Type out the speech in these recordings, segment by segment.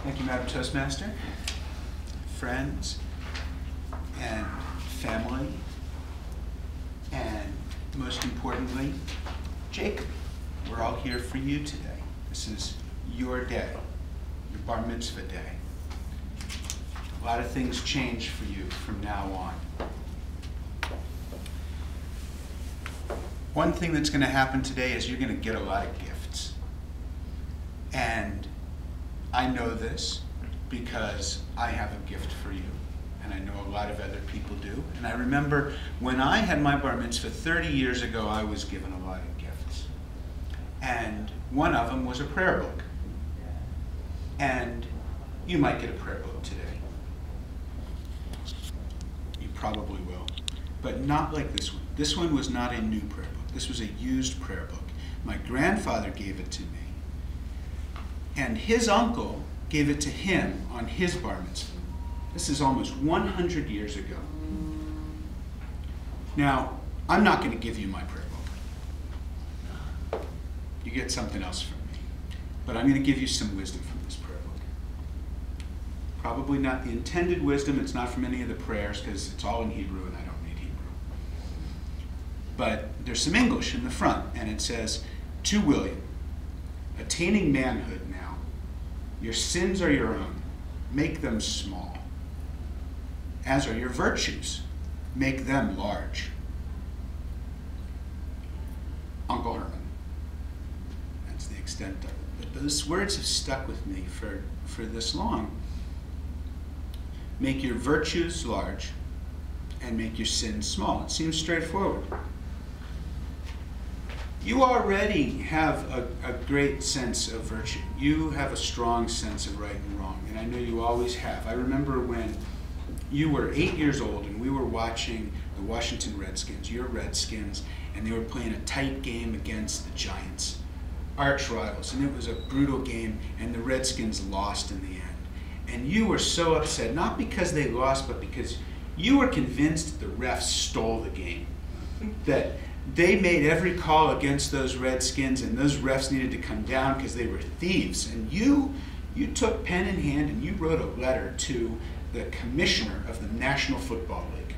Thank you, Madam Toastmaster, friends, and family, and most importantly, Jacob. We're all here for you today. This is your day, your bar mitzvah day. A lot of things change for you from now on. One thing that's going to happen today is you're going to get a lot of gifts. And I know this because I have a gift for you, and I know a lot of other people do. And I remember when I had my bar mitzvah 30 years ago, I was given a lot of gifts. And one of them was a prayer book. And you might get a prayer book today. You probably will. But not like this one. This one was not a new prayer book. This was a used prayer book. My grandfather gave it to me. And his uncle gave it to him on his bar mitzvah. This is almost 100 years ago. Now, I'm not going to give you my prayer book. You get something else from me. But I'm going to give you some wisdom from this prayer book. Probably not the intended wisdom. It's not from any of the prayers because it's all in Hebrew and I don't read Hebrew. But there's some English in the front, and it says, "To William, attaining manhood now, your sins are your own. Make them small. As are your virtues. Make them large." Uncle Herman. That's the extent of it. But those words have stuck with me for this long. Make your virtues large and make your sins small. It seems straightforward. You already have a great sense of virtue. You have a strong sense of right and wrong, and I know you always have. I remember when you were 8 years old and we were watching the Washington Redskins, your Redskins, and they were playing a tight game against the Giants, arch rivals, and it was a brutal game, and the Redskins lost in the end. And you were so upset, not because they lost, but because you were convinced the refs stole the game, that they made every call against those Redskins, and those refs needed to come down because they were thieves. And you took pen in hand and you wrote a letter to the commissioner of the National Football League.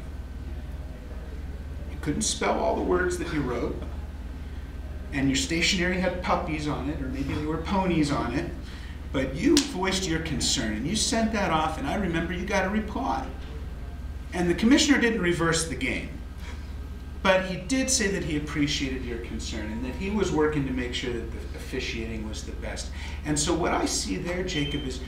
You couldn't spell all the words that you wrote, and your stationery had puppies on it, or maybe there were ponies on it, but you voiced your concern, and you sent that off, and I remember you got a reply. And the commissioner didn't reverse the game. But he did say that he appreciated your concern and that he was working to make sure that the officiating was the best. And so what I see there, Jacob, is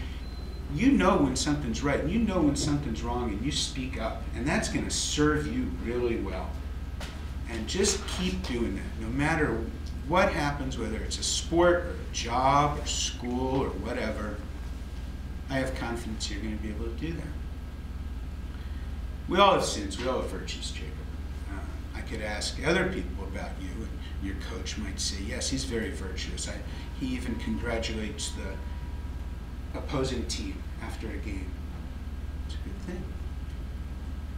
you know when something's right and you know when something's wrong, and you speak up, and that's going to serve you really well. And just keep doing that, no matter what happens, whether it's a sport or a job or school or whatever. I have confidence you're going to be able to do that. We all have sins, we all have virtues, Jacob. I could ask other people about you, and your coach might say, yes, he's very virtuous. He even congratulates the opposing team after a game. It's a good thing.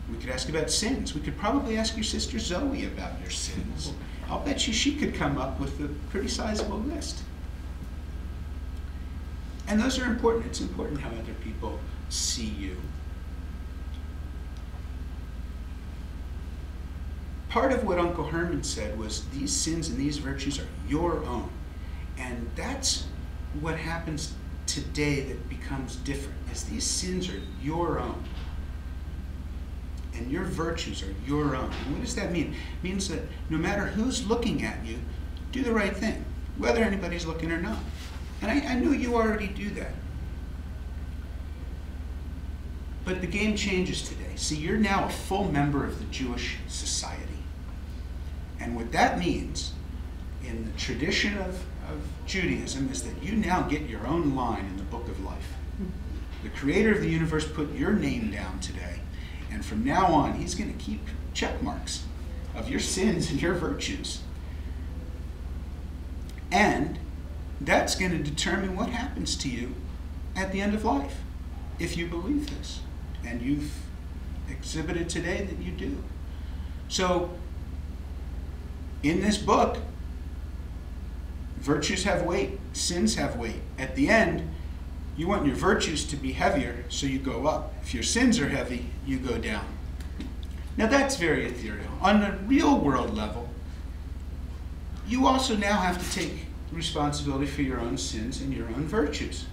We could ask about sins. We could probably ask your sister Zoe about your sins. I'll bet you she could come up with a pretty sizable list. And those are important. It's important how other people see you. Part of what Uncle Herman said was these sins and these virtues are your own. And that's what happens today that becomes different, is these sins are your own. And your virtues are your own. And what does that mean? It means that no matter who's looking at you, do the right thing, whether anybody's looking or not. And I knew you already do that. But the game changes today. See, you're now a full member of the Jewish society. And what that means in the tradition of Judaism is that you now get your own line in the book of life. The creator of the universe put your name down today, and from now on he's going to keep check marks of your sins and your virtues. And that's going to determine what happens to you at the end of life, if you believe this. And you've exhibited today that you do. So, in this book, virtues have weight, sins have weight. At the end, You want your virtues to be heavier, so you go up. If your sins are heavy, you go down. Now that's very ethereal. On the real world level, you also now have to take responsibility for your own sins and your own virtues.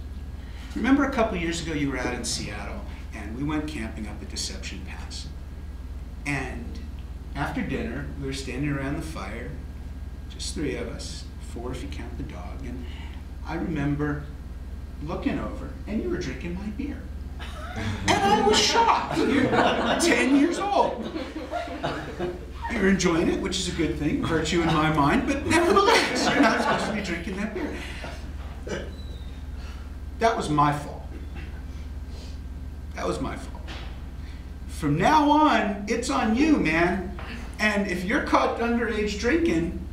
Remember a couple years ago you were out in Seattle and we went camping up at Deception Pass. And after dinner, we were standing around the fire, just 3 of us, 4 if you count the dog, and I remember looking over and you were drinking my beer. And I was shocked. You're 10 years old. You're enjoying it, which is a good thing, virtue in my mind, but nevertheless, you're not supposed to be drinking that beer. That was my fault. That was my fault. From now on, it's on you, man. And if you're caught underage drinking,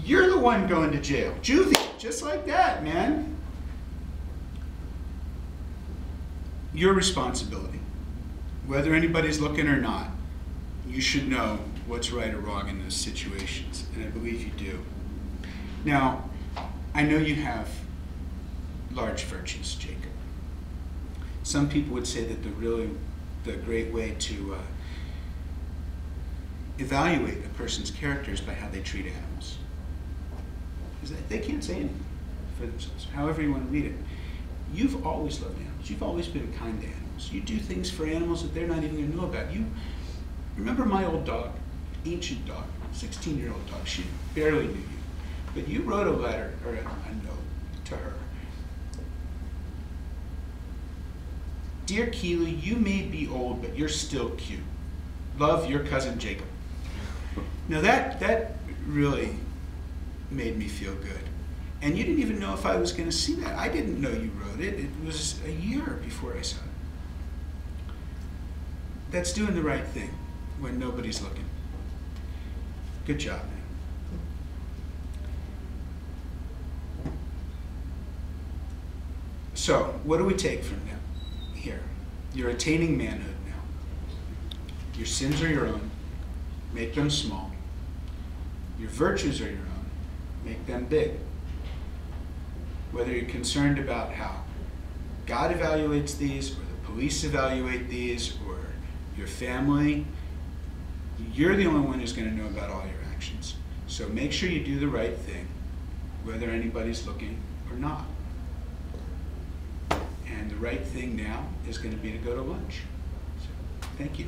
you're the one going to jail. Juvie, just like that, man. Your responsibility. Whether anybody's looking or not, you should know what's right or wrong in those situations, and I believe you do. Now, I know you have large virtues, Jacob. Some people would say that the great way to evaluate a person's character is by how they treat animals. Because they can't say anything for themselves, however you want to read it. You've always loved animals. You've always been kind to animals. You do things for animals that they're not even going to know about. You remember my old dog, ancient dog, 16-year-old dog. She barely knew you. But you wrote a letter, or a note to her. Dear Keely, you may be old, but you're still cute. Love, your cousin Jacob. Now that really made me feel good. And you didn't even know if I was going to see that. I didn't know you wrote it. It was a year before I saw it. That's doing the right thing when nobody's looking. Good job, man. So, what do we take from them here? You're attaining manhood now. Your sins are your own. Make them small. Your virtues are your own. Make them big. Whether you're concerned about how God evaluates these, or the police evaluate these, or your family, you're the only one who's going to know about all your actions. So make sure you do the right thing, whether anybody's looking or not. And the right thing now is going to be to go to lunch. So, thank you.